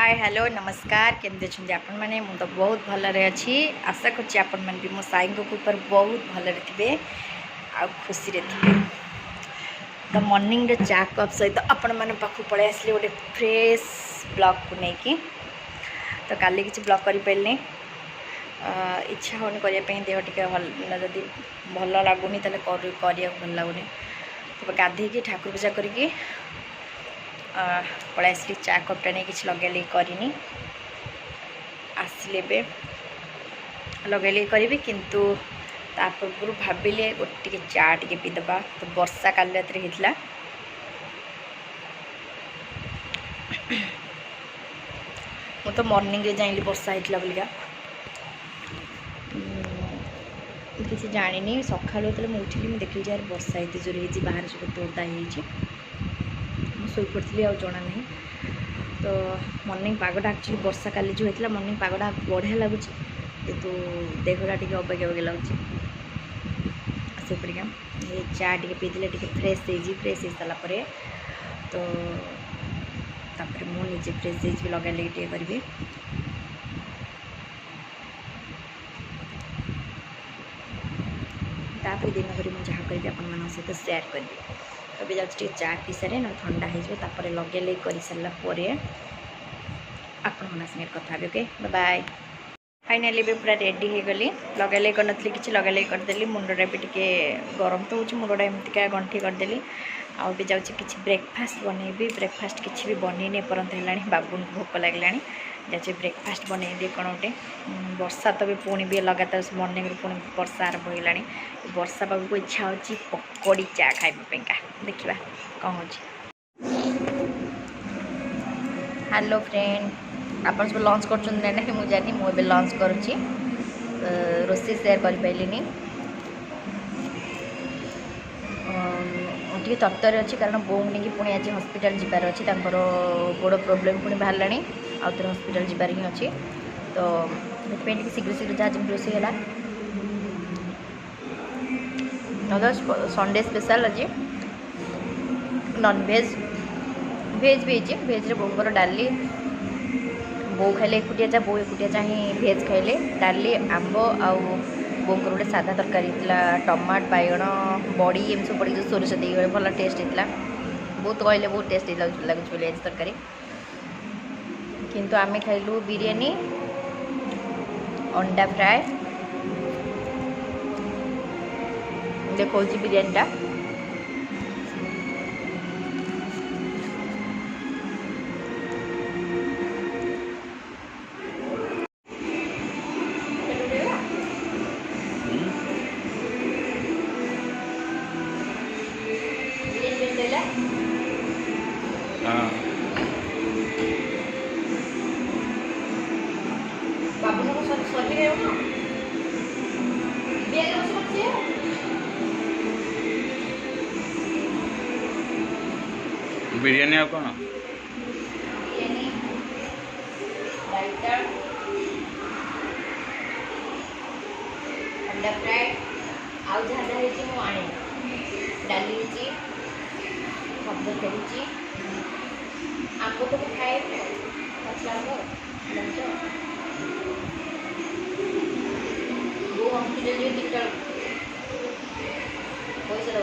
Hi hello नमस्कार केमती अच्छे आपण मैंने तो बहुत भलरे अच्छी आशा कर आपण मैंने भी मो साई ऊपर बहुत भलरे थे आ खुशी रे थे। तो मॉर्निंग रे चा कप सहित आपण मैंने पाखु पड़े आसली गोटे फ्रेश ब्लॉग को लेकिन तो काली किसी ब्लॉग कर पारे इच्छा होनी करने देह टे जदि भल लगुनि भल लगुनि तो गाधे ठाकुर पूजा करके पड़े आसली चा कपटा नहीं कि लगे करनी आसिले लगे करी किंतु ता पूर्व भाविले गोटे चा टे पीदबा तो वर्षा काली रात होता मु तो मॉर्निंग रे जाइली वर्षा होता बोलिका किसी जानी सका जो उठिली मुझे देखी यार वर्षा ये जोर हो बाहर सब ओदा शोपड़ी आ जना नहीं तो मॉर्निंग पागटा एक्चुअली वर्षा काली जो होता मॉर्निंग पागटा बढ़िया लगुच कितु देहटा टे अबाग्या अबाग्या लगुच से पड़िका ये चा टे पीदे टे फ्रेश फ्रेश हो सारापर तो मुझे फ्रेश लगा लगे टे करी तापर दिन भर मुझे जहाँ करी आपण सहित सेयार करी अभी जाऊँ चा पी सारे ना ठंडा हो लगे लगे कर सारापर आपण सागे कथा ओके बाय। फाइनाली भी पूरा रेडी हो गली लगे लगे कर नी कि लगे लगे करदेली मुंडा भी टे गरम तो हो मुंडा एमती गंठी करदेली आउ भी जाऊँ कि ब्रेकफास्ट बनैबी ब्रेकफास्ट किसी भी बनईनी एपर्यंत है बाबू भोक लगे जाऊँ ब्रेकफास्ट बनईदी कौन गोटे वर्षा तो भी पुणी भी लगातार मॉर्निंग पुणी वर्षा आरंभ होगा वर्षा बाबू को इच्छा होची पकोड़ी चा खाइबा देखा कौन हो। हेलो फ्रेंड आप सब लंच कर ना मुझे जानी मुझे लंच करुँची रोषे सेयार कर पाइलिनी टे तरतर अच्छी कारण बोऊ नहीं पुणी आज हॉस्पिटल जीवार अच्छी गोड़ प्रोब्लेम पुणी बाहर आउ थे हॉस्पिटल जीवार ही अच्छी तो ये शीघ्र शीघ्र जहाँ जमी रोषे है संडे स्पेशल आज नॉनभेज भेज भी भेज बोर डाली बो खाइले एकुटिया चा बो एकुटिया चाहे भेज खाइले डाली आंब आउ बोंकर गोटे साधा तरकारी टमाट बैगण बड़ी एम सब पड़ी सोरस दे भल टेस्ट होता बहुत कहले बहुत टेस्ट लगुच बोली आज तरकारी किंतु आम खाइलु बिरयानी अंडा फ्राए देखो बिरयानीटा बिरयानी आ कौन बिरयानी रायता अंडा फ्राए आउ जहाँ जहाँ हो आने डाली शब्द खेली आंब तो खाए पचला वो हॉस्पिटल तीनटा पैसा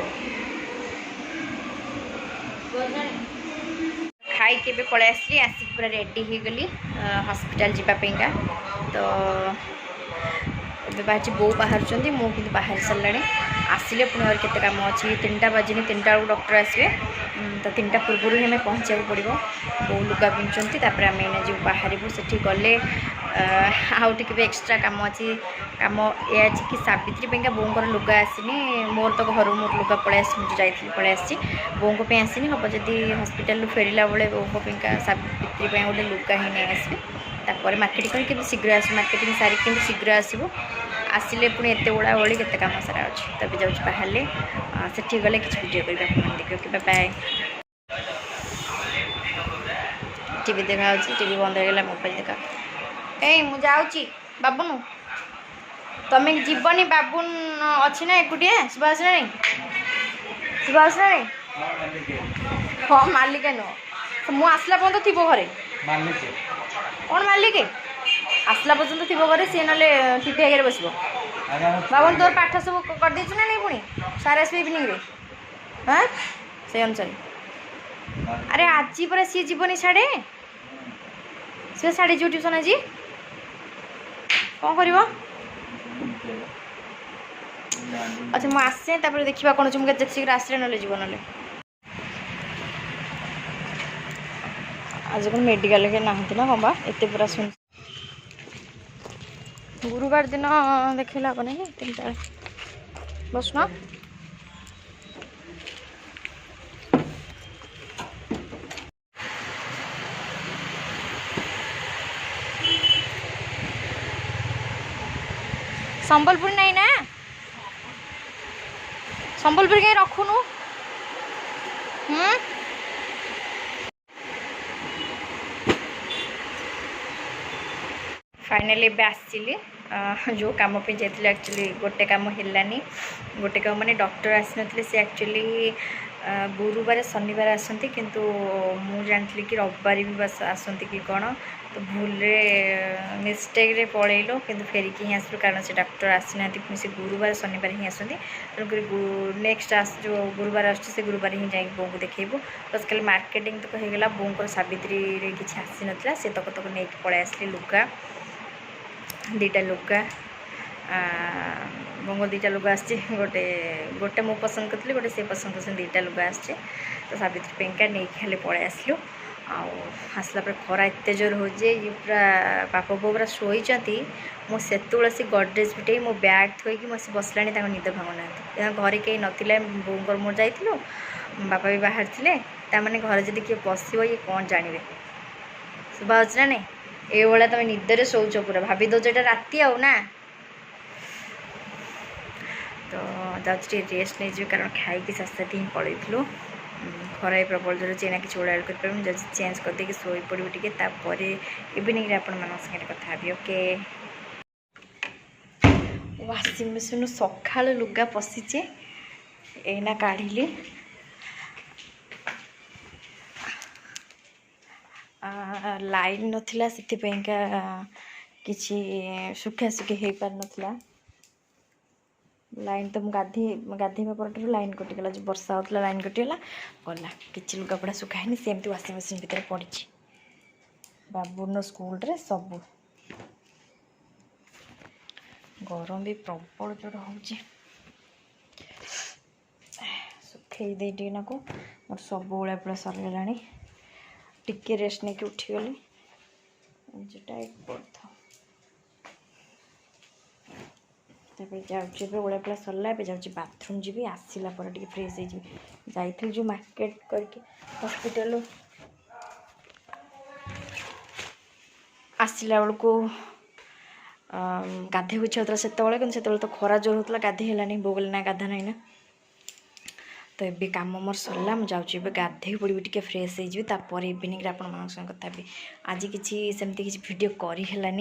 खाई के पलि आसली आसिक पूरा रेडी हो गली हॉस्पिटल जीवापा तो बाहर बो बाहर मुझे बाहर सारे आसिले पुणी और केते काम अच्छी 3टा बजनी 3टा बेलू डॉक्टर आसवे तो 3टा पूर्व ही हमें पहुँचा पड़ो बो लुगा पिंधुंट आम जो बाहर से गले आउ टे एक्सट्रा काम अच्छी कम ये कि सावित्री पेंका बोंकर लुगा आसनी मोर तो घर मोर लुगा पलि मुझे पलि आसी बों को आसनी हम जदि हॉस्पिटल फेरला बेले बों पेंका सावित्री गोटे लुगा ही नहीं आसबे तापर मार्केटिंग कर शीघ्र आस मार्केटिंग सारिक शीघ्र आसो आसिले पुणी एत ओड़ा ओड़ी केते काम सारा अच्छी तभी जाऊँ बाहर से गले कि वीडियो कर देखिए कि बाय। टीवी देखा टीवी बंद हो गला मोबाइल देखा ए मु जाऊँगी बाबुन तुम्हें जीवनी बाबुन अच्छी ना एकुटिया सुभाष ना सुभाष ना हाँ मालिक नुह मुझे आसला पर्यटन थी घरे कौन मालिक आसला पर्यटन थी घरे सी ना टीवी आगे बस बाबन तोर पाठ सब कर देछु ना नहीं पुणी सारे आसबे इवनिंग रे हाँ से अनुसार अरे आज पर सी जीवनी साढ़े सी साढ़े जो ट्यूशन आज कौन कर अच्छा मुझे आसे देखा कौन मुझे शीघ्र आसले ना जीव ना आज कौन मेडिकल के नहांती ना हाँ बा एत पूरा सुन गुरुवार दिन देखला को नहीं 3टा बस ना संबलपुर नहीं ना संबलपुर कहीं रखुनु फाइनली आसली जो कम पे जाइए एक्चुअली गोटे कम है गोटे कम माने डॉक्टर आसी नथिले से एक्चुअली गुरुवार शनिवार आसती किंतु मु जानती कि रविवार भी बस आसती कि कौन तो भूल मिस्टेक रे पलैलो कि फेरिकी ही आसलु कारण से डॉक्टर आसी ना पुणी से गुरुवार शनिवार ही आसती तेणुक नेक्स्ट जो गुरुवार आसे गुरुवार ही जाए बों को देखो बस खाली मार्केटिंग तक होगा बों को सावित्री किसी आसी नाला से तक तक नहीं पलि आसली लुगा 2टा लुगा बोंगो 2टा लुगा आसचे गोटे गोटे मु पसंद करती गोटे से पसंद कर 2टा लुगा आसचे तो सावित्री पेंका नहीं खाली पलि आसलु आसला पर खरा एत जोर हो ये पूरा बाप बो पूरा शोची मुझे से गडरेज फिटे मो बैग थोक मुझे बसला निद भांगुना घरे कहीं नथिले बोर मोर जाइलु बापा भी बाहर थे ताने घर जब किए बस ये कौन जानवे शुभा ना नहीं ये तुम निदरे शोच पूरा भाभी दौच यहाँ राति आउ ना तो जाऊँ रेस्ट नहीं कारण खाई साथ ही पलू खरा प्रबल जोर चेना कि ओडाल कर जब चेंज करदे शोई पड़ो टे इवनिंग आपण मान सागे कथा भी ओके वाशिंग मेसीन सका लुगा पशिचे एना काढ़ी लाइन नथिला से किसी सुखा सुखी हो पार नाला लाइन तो गाधेवा पर लाइन कटिगला जो वर्षा होता लाइन कटिगला गला कि लुगापड़ा सुखानी सेमती वाशिंग मेसीन भितर पड़ी बाबून स्कूल रे सब गरम भी प्रबल जोर हो सुखे देना को मोर सब ओला पूरा सरगला टिके रेस्ट नहीं उठीगली जाऊँ ओला पूरा सरला जाऊँ बाथरूम जी आसला पर टे फ्रेश हो जाइए जो मार्केट करके हॉस्पिटल आसला बेलू गाधे इच्छा होता से तो खरा जोर होता गाधे है बोगल ना गाधा ना तो ये कम मोर सरला मुझे गाधे पड़ी टे फ्रेश हो इवनिंग आप कथा भी आज किसी सेमती किसी वीडियो कर है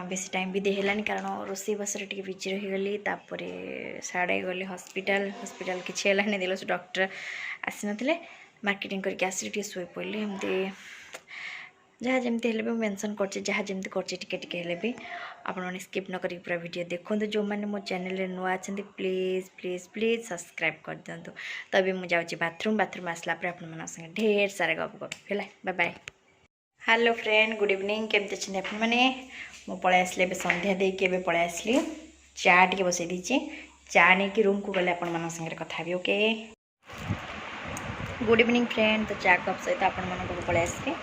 बेसी टाइम भी देहलानी कारण रोसई बसरे टे बिजी रहीगली साड़े गली हॉस्पिटल हॉस्पिटल किसी है दिल डॉक्टर आसी नथिले मार्केटिंग करके आसी टे शोई पड़े एमती जहाँ जमती है भी मेंशन कर जहाँ जमती कर भी आपने स्किप न करी पूरा वीडियो देखो जो मैंने मो चैनल रे नुआ अच्छा प्लीज प्लीज प्लीज सब्सक्राइब कर दिंतु तभी मुझे जाऊँगी बाथरूम आसला आप ढेर सारा गप गप है bye bye hello friend good evening केमती अच्छे आप मु पलि आसली संध्या देकी पलि आसली चा टे बसई दीची चा नहीं रूम को गले आपण सागर कथा भी ओके गुड इवनिंग फ्रेंड तो चा कप सहित आपण पलि आसली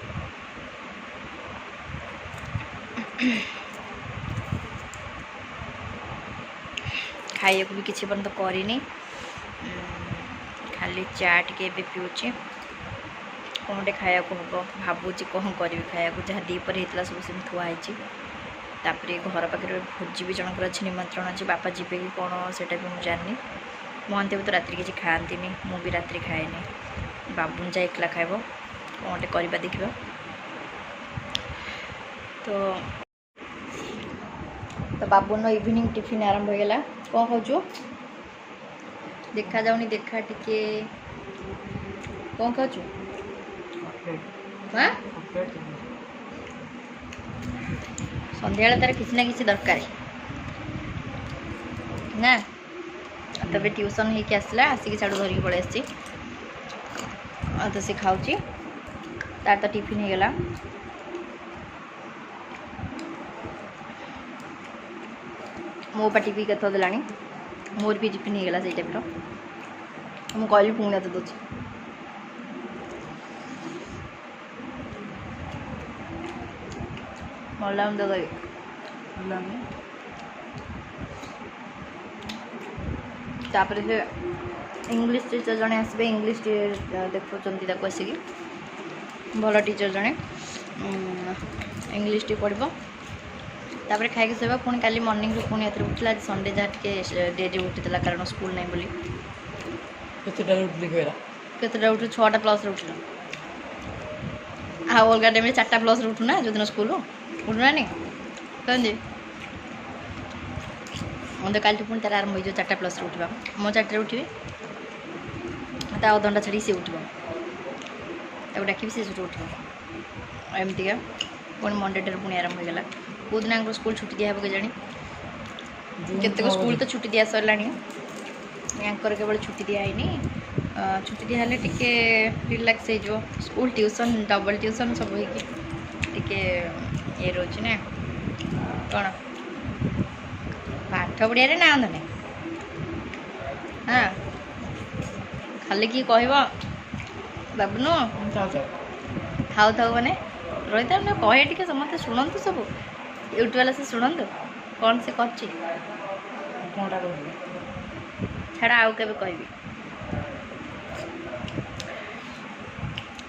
खाइए भी किसी पर्यंत करनी खाली चा टे पीऊँच कौन टे खाया हम भावुँ कौन करी खाया जहाँ दीपर होता सब सेम थुआई घर पाखे भोजी भी जनकर अच्छे निमंत्रण अच्छे बापा जी कि कौन से भी मुझे जानी महंती तो राति किसी खाती मुझे राति खाएनी बाबुन जा एकला खाइब कौन टे करवा देखा तो बाबुन इवनिंग टिफिन आरंभ होगा कौन खाऊ देखा जाऊनी देखा टिके कौन खाऊ हाँ ସନ୍ଧ୍ୟାବେଳେ ତାର କିଛି ନା କିଛି ଦରକାର ନା। ତବେ ଟ୍ୟୁସନ୍ ହେଇକି ଆସିଲା, ଆସିକି ଛାଡ଼ୁ ଧରିକି ପଳେଇ ଆସିଛି। ଆଉ ତ ସେ ଖାଉଛି, ତାର ତ ଟିଫିନ୍ ହେଇଗଲା। ମୋ ପାଟି ବି କେତେ ଦେଲାଣି, ମୋର ବି ଟିଫିନ୍ ହେଇଗଲା ସେଇ ଟାଇପ୍ର। ମୁଁ କହିଲି ପୁଣି ଏତେ ଦେଉଛି। ଭଲ ଲାଗୁନି ତ ଦେବି। ତାପରେ ସେ ଇଂଲିଶ ଟିଚର୍ ଜଣେ ଆସିବେ, ଇଂଲିଶ ଦେଖାଉଛନ୍ତି ତାକୁ ଆସିକି। ଭଲ ଟିଚର୍ ଜଣେ ଇଂଲିଶ ଟିକେ ପଢ଼ିବ। ତାପରେ ଖାଇକି ଶୋଇବା। ପୁଣି କାଲି ମର୍ଣ୍ଣିଂରୁ ପୁଣି ଏଥିରେ ଉଠିଲା। ଆଜି ସଣ୍ଡେ ଯାହା ଟିକେ ଡେରି ଉଠିଥିଲା, କାରଣ ସ୍କୁଲ ନାହିଁ ବୋଲି। କେତେଟାରେ ଉଠିଲି କହିଲା? କେତେଟା ଉଠୁ? 6ଟା ପ୍ଲସ୍ରେ ଉଠିଲ। ଆଉ ଅଲଗା ଟାଇମ୍ରେ 4ଟା ପ୍ଲସ୍ରେ ଉଠୁନା, ଯେଉଁଦିନ ସ୍କୁଲ ଉଠୁନାନି କେମିତି? ମୋତେ କାଲିଠୁ ପୁଣି ତାର ଆରମ୍ଭ ହେଇଯିବ 4ଟା ପ୍ଲସ୍ରେ ଉଠିବା। ମୁଁ 4ଟାରେ ଉଠିବି, ତା ଅଧଘଣ୍ଟା ଛାଡ଼ିକି ସିଏ ଉଠିବ। ତାକୁ ଡାକିବି, ସେ ସେଠୁ ଉଠିବ। ଏମିତିକା ପୁଣି ମଣ୍ଡେଟାରୁ ପୁଣି ଆରମ୍ଭ ହେଇଗଲା। କେଉଁ ଦିନ ଆଙ୍କର ସ୍କୁଲ ଛୁଟି ଦିଆହେବ କେଜାଣି? କେତେକ ସ୍କୁଲ ତ ଛୁଟି ଦିଆ ସରିଲାଣି, ୟାଙ୍କର କେବଳ ଛୁଟି ଦିଆହେଇନି। ଛୁଟି ଦିଆହେଲେ ଟିକେ ରିଲାକ୍ସ ହେଇଯିବ। ସ୍କୁଲ ଟ୍ୟୁସନ୍, ଡବଲ୍ ଟ୍ୟୁସନ୍ ସବୁ ହେଇକି ଟିକେ ଇଏ ରହୁଛି ନା। କ'ଣ ପାଠ ପଢ଼ିବାରେ ନା ନାହିଁ? ହଁ, ଖାଲି କି କହିବ ବାବୁନୁ ଥାଉ ଥାଉ ମାନେ ରହିଥାଉ ନା, କହେ ଟିକେ, ସମସ୍ତେ ଶୁଣନ୍ତୁ, ସବୁ ୟୁଟ୍ୟୁବ୍ ବାଲା ସେ ଶୁଣନ୍ତୁ କ'ଣ ସେ କରୁଛି। ଛାଡ଼, ଆଉ କେବେ କହିବି।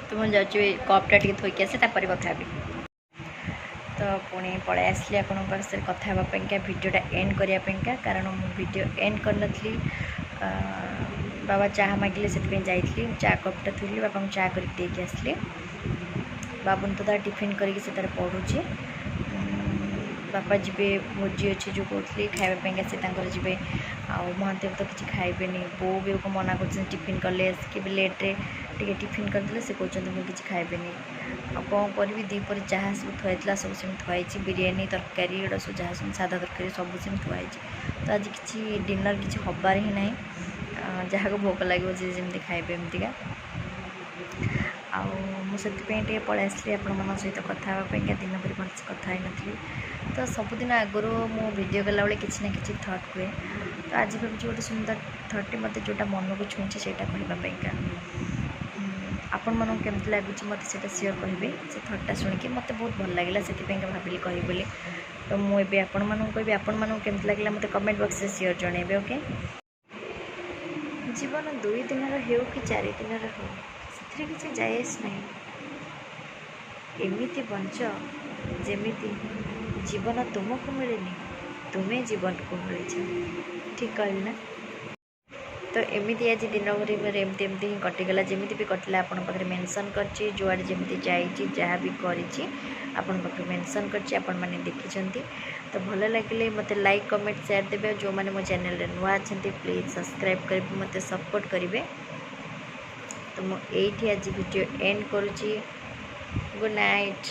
ତ ମୁଁ ଯାଉଛି କପ୍ଟା ଟିକେ ଥୋଇକି ଆସେ, ତାପରେ କଥା ହେବି। ତ ପୁଣି ପଳାଇ ଆସିଲି ଆପଣଙ୍କ ପାଖରେ କଥା ହେବା ପାଇଁକା, ଭିଡ଼ିଓଟା ଏଣ୍ଡ କରିବା ପାଇଁକା। କାରଣ ମୁଁ ଭିଡ଼ିଓ ଏଣ୍ଡ କରିନଥିଲି, ବାବା ଚାହା ମାଗିଲେ, ସେଥିପାଇଁ ଯାଇଥିଲି। ଚା କପ୍ଟା ଥୋଇଲି, ବାବାଙ୍କୁ ଚା କରିକି ଦେଇକି ଆସିଲି। ବାବୁନ ତ ତାର ଟିଫିନ୍ କରିକି ସେ ତାର ପଢ଼ୁଛି। ବାପା ଯିବେ, ଭୋଜି ଅଛି ଯେଉଁ କହୁଥିଲି, ଖାଇବା ପାଇଁକା ସେ ତାଙ୍କର ଯିବେ। ଆଉ ମହାଦେବ ତ କିଛି ଖାଇବେନି। ବୋଉ ବି ମନା କରୁଛନ୍ତି, ଟିଫିନ୍ କଲେ ଆସିକି ବି ଲେଟ୍ରେ ଟିକେ ଟିଫିନ୍ କରିଦେଲେ, ସେ କହୁଛନ୍ତି ମୁଁ କିଛି ଖାଇବିନି। ଆଉ କ'ଣ କରିବି? ଦ୍ୱିପହରେ ଯାହା ସବୁ ଥୁଆ ହେଇଥିଲା ସବୁ ସେମିତି ଥୁଆ ହେଇଛି। ବିରିୟାନୀ, ତରକାରୀ, ଏଗୁଡ଼ା ସବୁ ଯାହା ସବୁ ସାଧା ତରକାରୀ ସବୁ ସେମିତି ଥୁଆ ହେଇଛି। ତ ଆଜି କିଛି ଡିନର୍ କିଛି ହେବାର ହିଁ ନାହିଁ। ଯାହାକୁ ଭୋକ ଲାଗିବ ଯିଏ ଯେମିତି ଖାଇବେ ଏମିତିକା। ଆଉ ମୁଁ ସେଥିପାଇଁ ଟିକେ ପଳାଇ ଆସିଲି ଆପଣମାନଙ୍କ ସହିତ କଥା ହେବା ପାଇଁକା। ଦିନ ପରେ ଭଲସେ କଥା ହେଇନଥିଲି। ତ ସବୁଦିନ ଆଗରୁ ମୁଁ ଭିଡ଼ିଓ କଲାବେଳେ କିଛି ନା କିଛି ଥଟ୍ ହୁଏ। ତ ଆଜି ଭାବୁଛି ଗୋଟେ ସୁନ୍ଦର ଥଟ୍ଟି ମୋତେ ଯେଉଁଟା ମନକୁ ଛୁଇଁଛି ସେଇଟା କହିବା ପାଇଁକା। ଆପଣମାନଙ୍କୁ କେମିତି ଲାଗୁଛି ମୋତେ ସେଇଟା ସିଓର୍ କହିବେ। ସେ ଥଟ୍ଟା ଶୁଣିକି ମୋତେ ବହୁତ ଭଲ ଲାଗିଲା, ସେଥିପାଇଁକା ଭାବିଲି କହିବି ବୋଲି। ତ ମୁଁ ଏବେ ଆପଣମାନଙ୍କୁ କହିବି, ଆପଣମାନଙ୍କୁ କେମିତି ଲାଗିଲା ମୋତେ କମେଣ୍ଟ ବକ୍ସରେ ସିଓର୍ ଜଣାଇବେ। ଓକେ। ଜୀବନ 2 ଦିନର ହେଉ କି 4 ଦିନର ହେଉ, ସେଥିରେ କିଛି ଯାଏସ୍ ନାହିଁ। ଏମିତି ବଞ୍ଚ ଯେମିତି ଜୀବନ ତୁମକୁ ମିଳିନି, ତୁମେ ଜୀବନକୁ ମିଳିଛ। ଠିକ୍ କହିଲି ନା? ତ ଏମିତି ଆଜି ଦିନ ଭରି ମୋର ଏମିତି ହିଁ କଟିଗଲା। ଯେମିତି ବି କଟିଲା ଆପଣଙ୍କ ପାଖରେ ମେନସନ୍ କରିଛି। ଯୁଆଡ଼େ ଯେମିତି ଯାଇଛି, ଯାହା ବି କରିଛି ଆପଣଙ୍କ ପାଖରେ ମେନସନ୍ କରିଛି, ଆପଣମାନେ ଦେଖିଛନ୍ତି। ତ ଭଲ ଲାଗିଲେ ମୋତେ ଲାଇକ୍, କମେଣ୍ଟ, ସେୟାର ଦେବେ। ଆଉ ଯେଉଁମାନେ ମୋ ଚ୍ୟାନେଲରେ ନୂଆ ଅଛନ୍ତି ପ୍ଲିଜ୍ ସବସ୍କ୍ରାଇବ୍ କରିବେ, ମୋତେ ସପୋର୍ଟ କରିବେ। ତ ମୁଁ ଏଇଠି ଆଜି ଭିଡ଼ିଓ ଏଣ୍ଡ କରୁଛି। Good night.